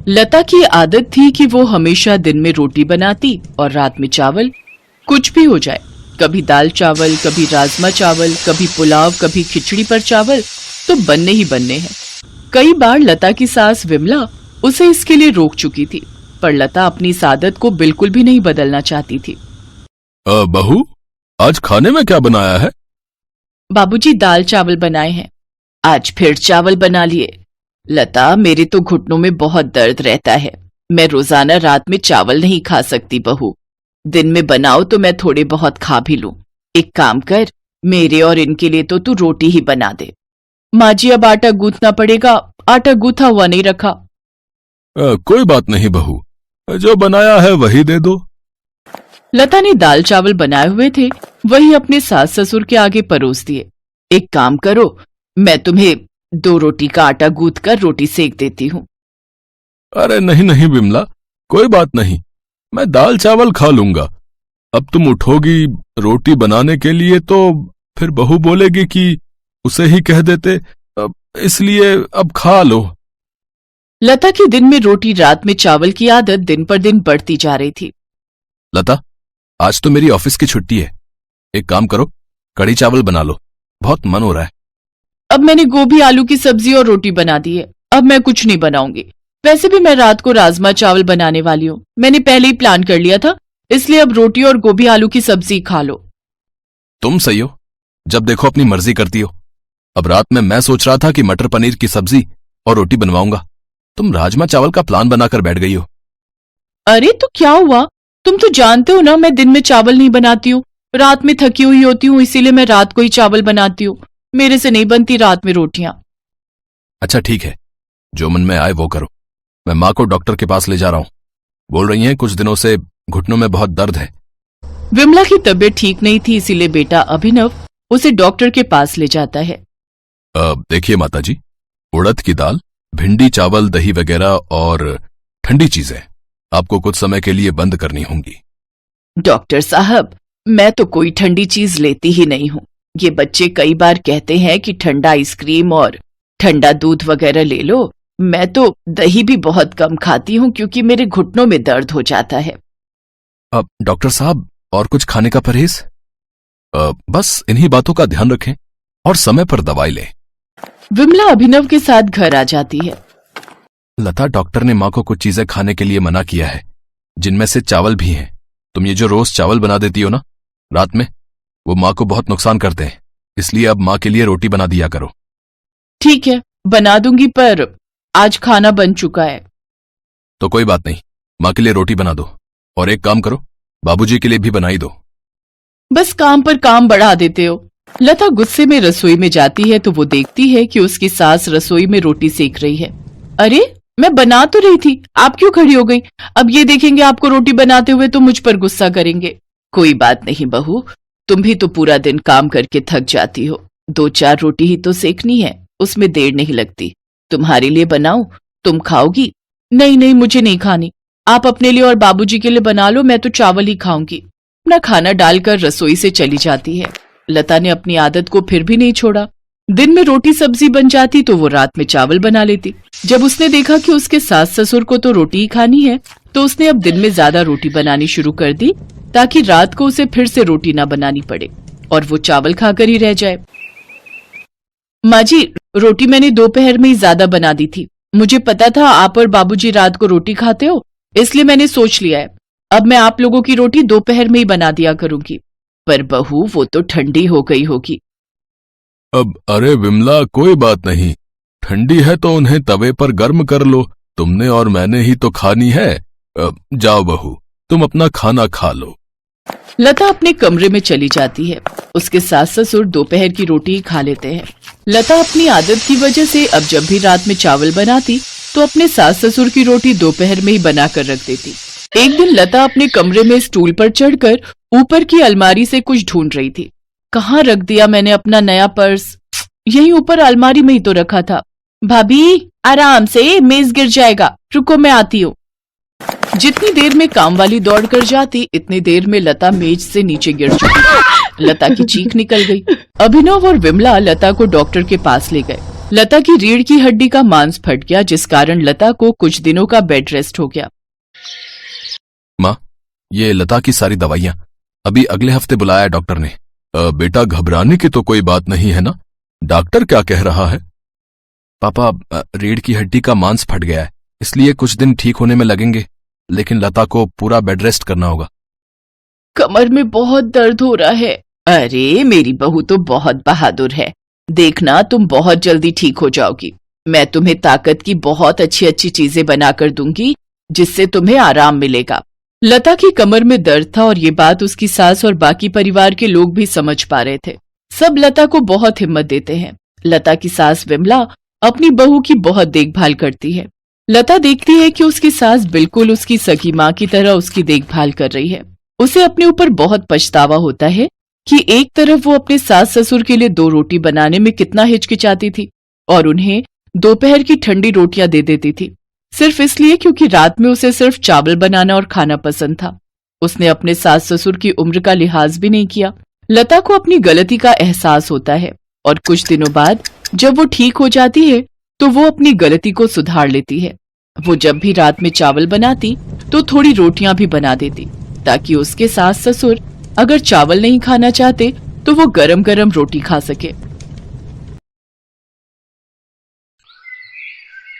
लता की आदत थी कि वो हमेशा दिन में रोटी बनाती और रात में चावल। कुछ भी हो जाए, कभी दाल चावल, कभी राजमा चावल, कभी पुलाव, कभी खिचड़ी पर चावल तो बनने ही बनने हैं। कई बार लता की सास विमला उसे इसके लिए रोक चुकी थी, पर लता अपनी इस आदत को बिल्कुल भी नहीं बदलना चाहती थी। बहू, आज खाने में क्या बनाया है? बाबूजी दाल चावल बनाए हैं। आज फिर चावल बना लिए। लता, मेरे तो घुटनों में बहुत दर्द रहता है। मैं रोजाना रात में चावल नहीं खा सकती बहू। दिन में बनाओ तो मैं थोड़े बहुत खा भी लूं। एक काम कर, मेरे और इनके लिए तो तू रोटी ही बना दे। माँ जी, अब आटा गूंथना पड़ेगा। आटा गूंथा हुआ नहीं रखा। कोई बात नहीं बहू, जो बनाया है वही दे दो। लता ने दाल चावल बनाए हुए थे, वही अपने सास ससुर के आगे परोस दिए। एक काम करो, मैं तुम्हें 2 रोटी का आटा गूंथ कर रोटी सेक देती हूँ। अरे नहीं नहीं विमला, कोई बात नहीं, मैं दाल चावल खा लूंगा। अब तुम उठोगी रोटी बनाने के लिए तो फिर बहू बोलेगी कि उसे ही कह देते, इसलिए अब खा लो। लता की दिन में रोटी रात में चावल की आदत दिन पर दिन बढ़ती जा रही थी। लता, आज तो मेरी ऑफिस की छुट्टी है। एक काम करो, कढ़ी चावल बना लो, बहुत मन हो रहा है। अब मैंने गोभी आलू की सब्जी और रोटी बना दी है। अब मैं कुछ नहीं बनाऊंगी। वैसे भी मैं रात को राजमा चावल बनाने वाली हूँ। मैंने पहले ही प्लान कर लिया था, इसलिए अब रोटी और गोभी आलू की सब्जी खा लो। तुम सही हो, जब देखो अपनी मर्जी करती हो। अब रात में मैं सोच रहा था कि मटर पनीर की सब्जी और रोटी बनवाऊंगा। तुम राजमा चावल का प्लान बनाकर बैठ गई हो। अरे तो क्या हुआ? तुम तो जानते हो ना, मैं दिन में चावल नहीं बनाती हूँ। रात में थकी हुई होती हूँ, इसीलिए मैं रात को ही चावल बनाती हूँ। मेरे से नहीं बनती रात में रोटियां। अच्छा ठीक है, जो मन में आए वो करो। मैं माँ को डॉक्टर के पास ले जा रहा हूँ। बोल रही हैं कुछ दिनों से घुटनों में बहुत दर्द है। विमला की तबीयत ठीक नहीं थी, इसीलिए बेटा अभिनव उसे डॉक्टर के पास ले जाता है। देखिए माताजी, उड़द की दाल, भिंडी, चावल, दही वगैरह और ठंडी चीजें आपको कुछ समय के लिए बंद करनी होंगी। डॉक्टर साहब, मैं तो कोई ठंडी चीज लेती ही नहीं हूँ। ये बच्चे कई बार कहते हैं कि ठंडा आइसक्रीम और ठंडा दूध वगैरह ले लो। मैं तो दही भी बहुत कम खाती हूँ क्योंकि मेरे घुटनों में दर्द हो जाता है। अब डॉक्टर साहब, और कुछ खाने का परहेज? बस इन्हीं बातों का ध्यान रखें और समय पर दवाई लें। विमला अभिनव के साथ घर आ जाती है। लता, डॉक्टर ने माँ को कुछ चीजें खाने के लिए मना किया है, जिनमें से चावल भी हैं। तुम ये जो रोज चावल बना देती हो ना रात में, वो माँ को बहुत नुकसान करते हैं। इसलिए अब माँ के लिए रोटी बना दिया करो। ठीक है, बना दूंगी, पर आज खाना बन चुका है। तो कोई बात नहीं, माँ के लिए रोटी बना दो। और एक काम करो, बाबूजी के लिए भी बनाई दो। बस काम पर काम बढ़ा देते हो। लता गुस्से में रसोई में जाती है तो वो देखती है कि उसकी सास रसोई में रोटी सेक रही है। अरे, मैं बना तो रही थी, आप क्यों खड़ी हो गई? अब ये देखेंगे आपको रोटी बनाते हुए तो मुझ पर गुस्सा करेंगे। कोई बात नहीं बहू, तुम भी तो पूरा दिन काम करके थक जाती हो। 2-4 रोटी ही तो सेकनी है, उसमें देर नहीं लगती। तुम्हारे लिए बनाऊं? तुम खाओगी? नहीं नहीं, मुझे नहीं खानी। आप अपने लिए और बाबूजी के लिए बना लो, मैं तो चावल ही खाऊंगी। अपना खाना डालकर रसोई से चली जाती है। लता ने अपनी आदत को फिर भी नहीं छोड़ा। दिन में रोटी सब्जी बन जाती तो वो रात में चावल बना लेती। जब उसने देखा कि उसके सास ससुर को तो रोटी ही खानी है, तो उसने अब दिन में ज्यादा रोटी बनानी शुरू कर दी, ताकि रात को उसे फिर से रोटी ना बनानी पड़े और वो चावल खाकर ही रह जाए। माँ जी, रोटी मैंने दोपहर में ही ज्यादा बना दी थी। मुझे पता था आप और बाबूजी रात को रोटी खाते हो, इसलिए मैंने सोच लिया है अब मैं आप लोगों की रोटी दोपहर में ही बना दिया करूंगी। पर बहू, वो तो ठंडी हो गई होगी। अब अरे विमला, कोई बात नहीं, ठंडी है तो उन्हें तवे पर गर्म कर लो। तुमने और मैंने ही तो खानी है। जाओ बहू, तुम अपना खाना खा लो। लता अपने कमरे में चली जाती है। उसके सास ससुर दोपहर की रोटी ही खा लेते हैं। लता अपनी आदत की वजह से अब जब भी रात में चावल बनाती तो अपने सास ससुर की रोटी दोपहर में ही बनाकर रख देती। एक दिन लता अपने कमरे में स्टूल पर चढ़कर ऊपर की अलमारी से कुछ ढूंढ रही थी। कहाँ रख दिया मैंने अपना नया पर्स? यहीं ऊपर अलमारी में ही तो रखा था। भाभी, आराम से, मेज गिर जाएगा, रुको मैं आती हूँ। जितनी देर में काम वाली दौड़ कर जाती, इतनी देर में लता मेज से नीचे गिर चुकी थी। लता की चीख निकल गई। अभिनव और विमला लता को डॉक्टर के पास ले गए। लता की रीढ़ की हड्डी का मांस फट गया, जिस कारण लता को कुछ दिनों का बेड रेस्ट हो गया। माँ, ये लता की सारी दवाइयाँ अभी अगले हफ्ते बुलाया है डॉक्टर ने। बेटा, घबराने की तो कोई बात नहीं है ना? डॉक्टर क्या कह रहा है? पापा, रीढ़ की हड्डी का मांस फट गया है, इसलिए कुछ दिन ठीक होने में लगेंगे, लेकिन लता को पूरा बेड रेस्ट करना होगा। कमर में बहुत दर्द हो रहा है। अरे मेरी बहू तो बहुत बहादुर है, देखना तुम बहुत जल्दी ठीक हो जाओगी। मैं तुम्हें ताकत की बहुत अच्छी अच्छी चीजें बनाकर दूंगी, जिससे तुम्हें आराम मिलेगा। लता की कमर में दर्द था और ये बात उसकी सास और बाकी परिवार के लोग भी समझ पा रहे थे। सब लता को बहुत हिम्मत देते हैं। लता की सास विमला अपनी बहू की बहुत देखभाल करती है। लता देखती है कि उसकी सास बिल्कुल उसकी सगी माँ की तरह उसकी देखभाल कर रही है। उसे अपने ऊपर बहुत पछतावा होता है कि एक तरफ वो अपने सास ससुर के लिए 2 रोटी बनाने में कितना हिचकिचाती थी और उन्हें दोपहर की ठंडी रोटियां दे देती थी, सिर्फ इसलिए क्योंकि रात में उसे सिर्फ चावल बनाना और खाना पसंद था। उसने अपने सास ससुर की उम्र का लिहाज भी नहीं किया। लता को अपनी गलती का एहसास होता है और कुछ दिनों बाद जब वो ठीक हो जाती है तो वो अपनी गलती को सुधार लेती है। वो जब भी रात में चावल बनाती तो थोड़ी रोटियां भी बना देती, ताकि उसके सास ससुर अगर चावल नहीं खाना चाहते तो वो गरम गरम रोटी खा सके।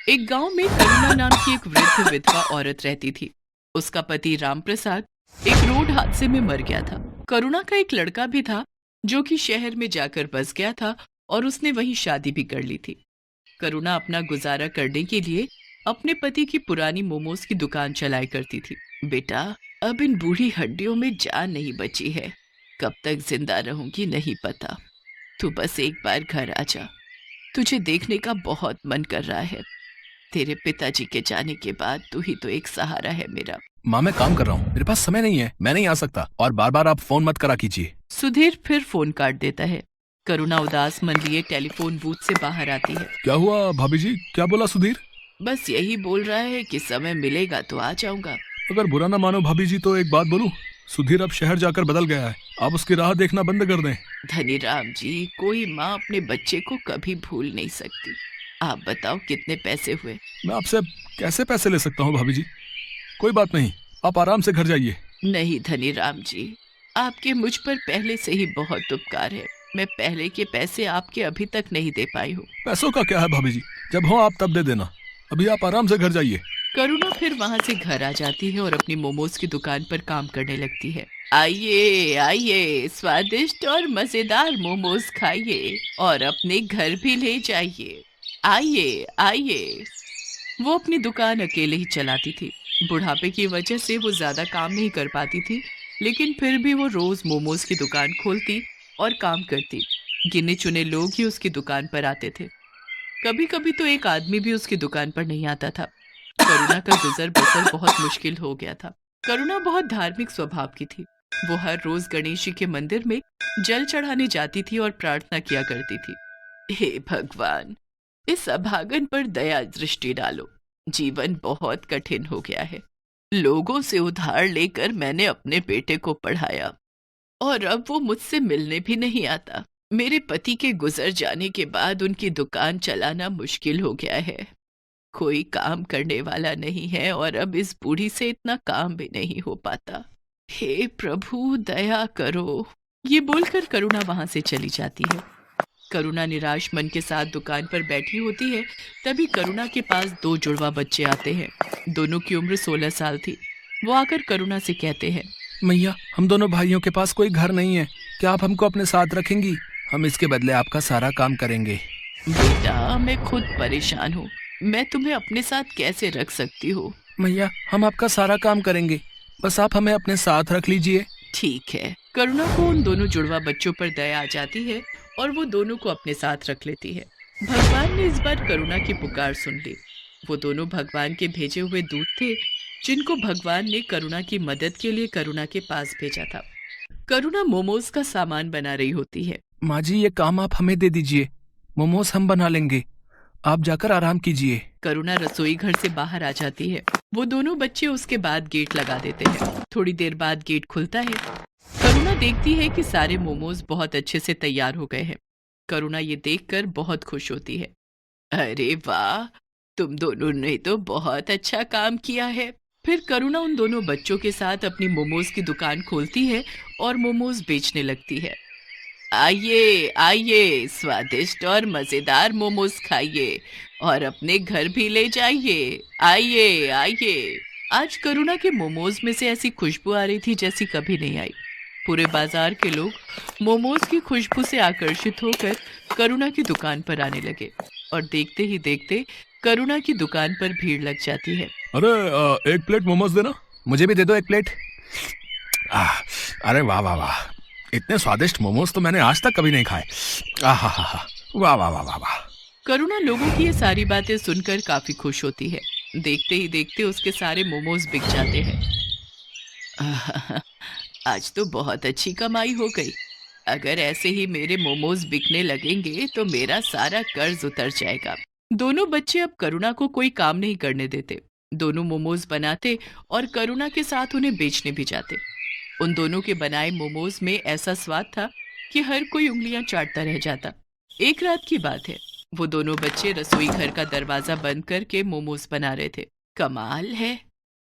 एक गांव में करुणा नाम की एक वृद्ध विधवा औरत रहती थी। उसका पति राम प्रसाद एक रोड हादसे में मर गया था। करुणा का एक लड़का भी था जो कि शहर में जाकर बस गया था और उसने वहीं शादी भी कर ली थी। करुणा अपना गुजारा करने के लिए अपने पति की पुरानी मोमोज की दुकान चलाया करती थी। बेटा, अब इन बूढ़ी हड्डियों में जान नहीं बची है, कब तक जिंदा रहूंगी नहीं पता। तू बस एक बार घर आ जा, तुझे देखने का बहुत मन कर रहा है। तेरे पिताजी के जाने के बाद तू ही तो एक सहारा है मेरा। माँ, मैं काम कर रहा हूँ, मेरे पास समय नहीं है, मैं नहीं आ सकता, और बार बार आप फोन मत करा कीजिए। सुधीर फिर फोन काट देता है। करुणा उदास मन लिए टेलीफोन बूथ से बाहर आती है। क्या हुआ भाभी जी? क्या बोला सुधीर? बस यही बोल रहा है कि समय मिलेगा तो आ जाऊंगा। अगर बुरा ना मानो भाभी जी तो एक बात बोलूं, सुधीर अब शहर जाकर बदल गया है, आप उसकी राह देखना बंद कर दें। धनीराम जी, कोई माँ अपने बच्चे को कभी भूल नहीं सकती। आप बताओ कितने पैसे हुए? मैं आपसे कैसे पैसे ले सकता हूँ भाभी जी? कोई बात नहीं, आप आराम से घर जाइए। नहीं धनीराम जी, आपके मुझ पर पहले से ही बहुत उपकार है। मैं पहले के पैसे आपके अभी तक नहीं दे पाई हूँ। पैसों का क्या है भाभी जी, जब हो आप तब दे देना, अभी आप आराम से घर जाइए। करुणा फिर वहाँ से घर आ जाती है और अपनी मोमोज की दुकान पर काम करने लगती है। आइए आइए, स्वादिष्ट और मजेदार मोमोज खाइए और अपने घर भी ले जाइए। आइए आइए। वो अपनी दुकान अकेले ही चलाती थी। बुढ़ापे की वजह से वो ज्यादा काम नहीं कर पाती थी, लेकिन फिर भी वो रोज मोमोज की दुकान खोलती और काम करती। गिने चुने लोग ही उसकी दुकान पर आते थे। कभी कभी तो एक आदमी भी उसकी दुकान पर नहीं आता था। करुणा का गुजर बसर बहुत मुश्किल हो गया था। करुणा बहुत धार्मिक स्वभाव की थी। वो हर रोज गणेश जी के मंदिर में जल चढ़ाने जाती थी और प्रार्थना किया करती थी। हे भगवान, इस अभागन पर दया दृष्टि डालो। जीवन बहुत कठिन हो गया है। लोगों से उधार लेकर मैंने अपने बेटे को पढ़ाया और अब वो मुझसे मिलने भी नहीं आता। मेरे पति के गुजर जाने के बाद उनकी दुकान चलाना मुश्किल हो गया है। कोई काम करने वाला नहीं है और अब इस बूढ़ी से इतना काम भी नहीं हो पाता। हे प्रभु, दया करो। ये बोलकर करुणा वहां से चली जाती है। करुणा निराश मन के साथ दुकान पर बैठी होती है। तभी करुणा के पास 2 जुड़वा बच्चे आते हैं। दोनों की उम्र 16 साल थी। वो आकर करुणा से कहते हैं, मैया, हम दोनों भाइयों के पास कोई घर नहीं है, क्या आप हमको अपने साथ रखेंगी? हम इसके बदले आपका सारा काम करेंगे। बेटा, मैं खुद परेशान हूँ, मैं तुम्हें अपने साथ कैसे रख सकती हूँ? मैया, हम आपका सारा काम करेंगे, बस आप हमें अपने साथ रख लीजिए। ठीक है। करुणा को उन दोनों जुड़वा बच्चों पर दया आ जाती है और वो दोनों को अपने साथ रख लेती है। भगवान ने इस बार करुणा की पुकार सुन ली। वो दोनों भगवान के भेजे हुए दूत थे, जिनको भगवान ने करुणा की मदद के लिए करुणा के पास भेजा था। करुणा मोमोज का सामान बना रही होती है। माँ जी, ये काम आप हमें दे दीजिए, मोमोज हम बना लेंगे, आप जाकर आराम कीजिए। करुणा रसोई घर से बाहर आ जाती है। वो दोनों बच्चे उसके बाद गेट लगा देते हैं। थोड़ी देर बाद गेट खुलता है। करुणा देखती है कि सारे मोमोज बहुत अच्छे से तैयार हो गए हैं। करुणा ये देखकर बहुत खुश होती है। अरे वाह, तुम दोनों ने तो बहुत अच्छा काम किया है। फिर करुणा उन दोनों बच्चों के साथ अपनी मोमोज की दुकान खोलती है और मोमोज बेचने लगती है। आइए आइए, स्वादिष्ट और मजेदार मोमोज खाइए और अपने घर भी ले जाइए। आइए आइए। आज करुणा के मोमोज में से ऐसी खुशबू आ रही थी जैसी कभी नहीं आई। पूरे बाजार के लोग मोमोज की खुशबू से आकर्षित होकर करुणा की दुकान पर आने लगे और देखते ही देखते करुणा की दुकान पर भीड़ लग जाती है। अरे एक प्लेट मोमोज देना। मुझे भी दे दो एक प्लेट। आह, अरे वाह वाह वाह, इतने स्वादिष्ट मोमोज तो मैंने आज तक कभी नहीं खाए। आह हा हा, वाह वाह वाह वाह वाह। करुणा लोगों की ये सारी बातें सुनकर काफी खुश होती है। देखते ही देखते उसके सारे मोमोज बिक जाते हैं। आह, आज तो बहुत अच्छी कमाई हो गई। अगर ऐसे ही मेरे मोमोज बिकने लगेंगे तो मेरा सारा कर्ज उतर जाएगा। दोनों बच्चे अब करुणा को कोई काम नहीं करने देते। दोनों मोमोज बनाते और करुणा के साथ उन्हें बेचने भी जाते। उन दोनों के बनाए मोमोज में ऐसा स्वाद था कि हर कोई उंगलियां चाटता रह जाता। एक रात की बात है, वो दोनों बच्चे रसोई घर का दरवाजा बंद करके मोमोज बना रहे थे। कमाल है,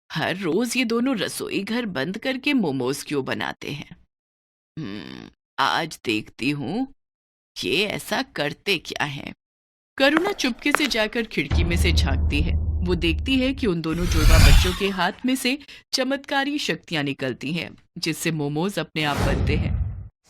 हर रोज ये दोनों रसोई घर बंद करके मोमोज क्यों बनाते हैं। आज देखती हूँ ये ऐसा करते क्या है। करुणा चुपके से जाकर खिड़की में से झांकती है। वो देखती है कि उन दोनों जुड़वा बच्चों के हाथ में से चमत्कारी शक्तियां निकलती हैं, जिससे मोमोज अपने आप बनते हैं।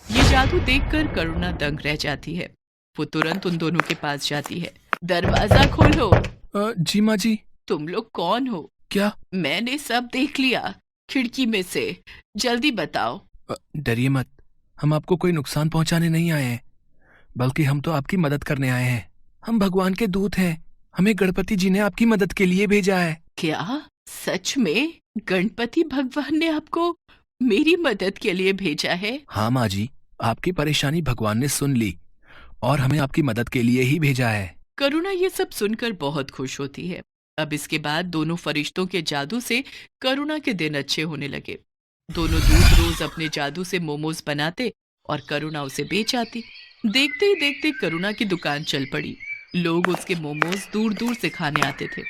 ये जादू देखकर करुणा दंग रह जाती है। वो तुरंत उन दोनों के पास जाती है। दरवाजा खोलो। जी माँ जी। तुम लोग कौन हो? क्या? मैंने सब देख लिया खिड़की में से, जल्दी बताओ। डरिए मत, हम आपको कोई नुकसान पहुंचाने नहीं आए हैं, बल्कि हम तो आपकी मदद करने आए हैं। हम भगवान के दूत हैं, हमें गणपति जी ने आपकी मदद के लिए भेजा है। क्या सच में गणपति भगवान ने आपको मेरी मदद के लिए भेजा है? हाँ माँ जी, आपकी परेशानी भगवान ने सुन ली और हमें आपकी मदद के लिए ही भेजा है। करुणा ये सब सुनकर बहुत खुश होती है। अब इसके बाद दोनों फरिश्तों के जादू से करुणा के दिन अच्छे होने लगे। दोनों दूत रोज अपने जादू से मोमोज बनाते और करुणा उसे बेच आती। देखते ही देखते करुणा की दुकान चल पड़ी। लोग उसके मोमोज दूर दूर से खाने आते थे।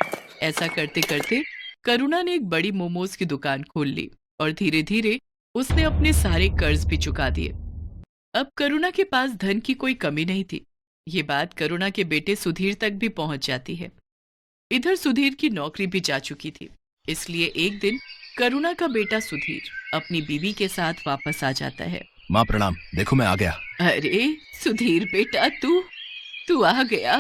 ऐसा करते करते करुणा ने एक बड़ी मोमोज की दुकान खोल ली और धीरे धीरे उसने अपने सारे कर्ज भी चुका दिए। अब करुणा के पास धन की कोई कमी नहीं थी। ये बात करुणा के बेटे सुधीर तक भी पहुंच जाती है। इधर सुधीर की नौकरी भी जा चुकी थी, इसलिए एक दिन करुणा का बेटा सुधीर अपनी बीवी के साथ वापस आ जाता है। माँ प्रणाम, देखो मैं आ गया। अरे सुधीर बेटा, तू आ गया।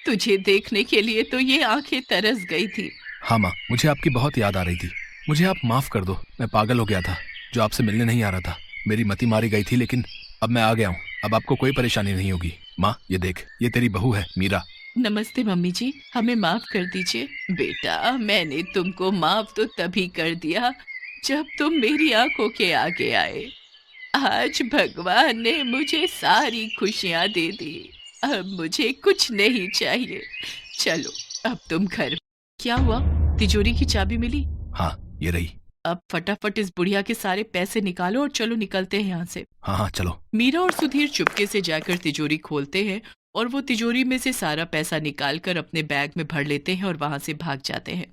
तुझे देखने के लिए तो ये आंखें तरस गई थी। हाँ माँ, मुझे आपकी बहुत याद आ रही थी। मुझे आप माफ कर दो, मैं पागल हो गया था जो आपसे मिलने नहीं आ रहा था। मेरी मति मारी गई थी, लेकिन अब मैं आ गया हूँ। अब आपको कोई परेशानी नहीं होगी। माँ ये देख, ये तेरी बहू है मीरा। नमस्ते मम्मी जी, हमें माफ कर दीजिए। बेटा, मैंने तुमको माफ तो तभी कर दिया जब तुम मेरी आंखों के आगे आए। आज भगवान ने मुझे सारी खुशियां दे दी। अब मुझे कुछ नहीं चाहिए। चलो अब तुम घर। क्या हुआ? तिजोरी की चाबी मिली? हाँ ये रही। अब फटाफट इस बुढ़िया के सारे पैसे निकालो और चलो निकलते हैं यहाँ से। हाँ हाँ चलो। मीरा और सुधीर चुपके से जाकर तिजोरी खोलते हैं और वो तिजोरी में से सारा पैसा निकालकर अपने बैग में भर लेते हैं और वहां से भाग जाते हैं।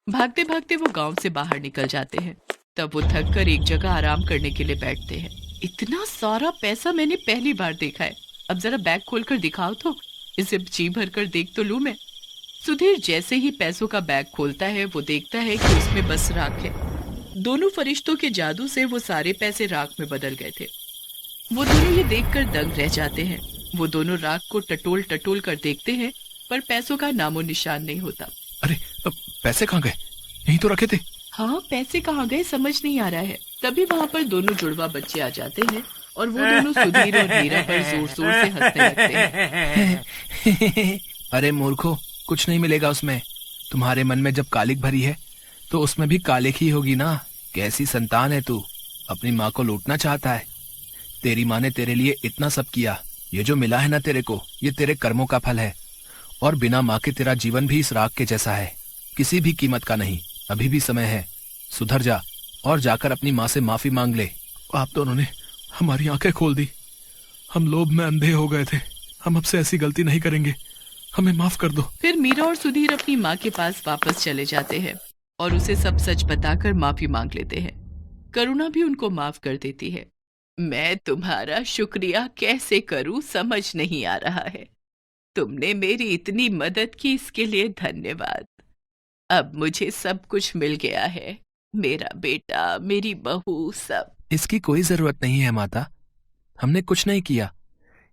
भागते भागते वो गांव से बाहर निकल जाते हैं। तब वो थक कर एक जगह आराम करने के लिए बैठते हैं। इतना सारा पैसा मैंने पहली बार देखा है। अब जरा बैग खोलकर दिखाओ तो, इसे जी भर कर देख तो लूं मैं। सुधीर जैसे ही पैसों का बैग खोलता है वो देखता है कि उसमें बस राख है। दोनों फरिश्तों के जादू से वो सारे पैसे राख में बदल गए थे। वो दोनों ये देखकर दंग रह जाते हैं। वो दोनों राख को टटोल टटोल कर देखते हैं, पर पैसों का नामो निशान नहीं होता। अरे पैसे कहाँ गए? यहीं तो रखे थे। हाँ, पैसे कहाँ गए समझ नहीं आ रहा है। तभी वहाँ पर दोनों जुड़वा बच्चे आ जाते हैं और वो दोनों सुधीर और मीरा पर जोर जोर से हंसने लगते हैं। अरे मूर्खो, कुछ नहीं मिलेगा उसमें। तुम्हारे मन में जब कालिक भरी है तो उसमें भी कालिक ही होगी ना। कैसी संतान है तू, अपनी माँ को लूटना चाहता है। तेरी माँ ने तेरे लिए इतना सब किया, ये जो मिला है ना तेरे को, ये तेरे कर्मों का फल है। और बिना माँ के तेरा जीवन भी इस राख के जैसा है, किसी भी कीमत का नहीं। अभी भी समय है, सुधर जा और जाकर अपनी माँ से माफी मांग ले। आप दोनों ने हमारी आंखें खोल दी। हम लोभ में अंधे हो गए थे। हम अब से ऐसी गलती नहीं करेंगे। हमें माफ कर दो। फिर मीरा और सुधीर अपनी माँ के पास वापस चले जाते हैं और उसे सब सच बताकर माफी मांग लेते हैं। करुणा भी उनको माफ कर देती है। मैं तुम्हारा शुक्रिया कैसे करूं समझ नहीं आ रहा है। तुमने मेरी इतनी मदद की, इसके लिए धन्यवाद। अब मुझे सब कुछ मिल गया है, मेरा बेटा, मेरी बहू, सब। इसकी कोई जरूरत नहीं है माता, हमने कुछ नहीं किया,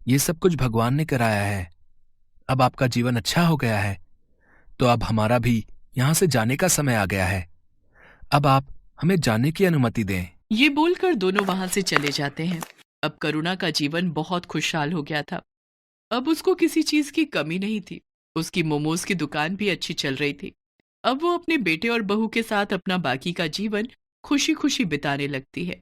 ये सब कुछ भगवान ने कराया है। अब आपका जीवन अच्छा हो गया है, तो अब हमारा भी यहां से जाने का समय आ गया है। अब आप हमें जाने की अनुमति दें। ये बोलकर दोनों वहां से चले जाते हैं। अब करुणा का जीवन बहुत खुशहाल हो गया था। अब उसको किसी चीज की कमी नहीं थी। उसकी मोमोज की दुकान भी अच्छी चल रही थी। अब वो अपने बेटे और बहू के साथ अपना बाकी का जीवन खुशी खुशी बिताने लगती है।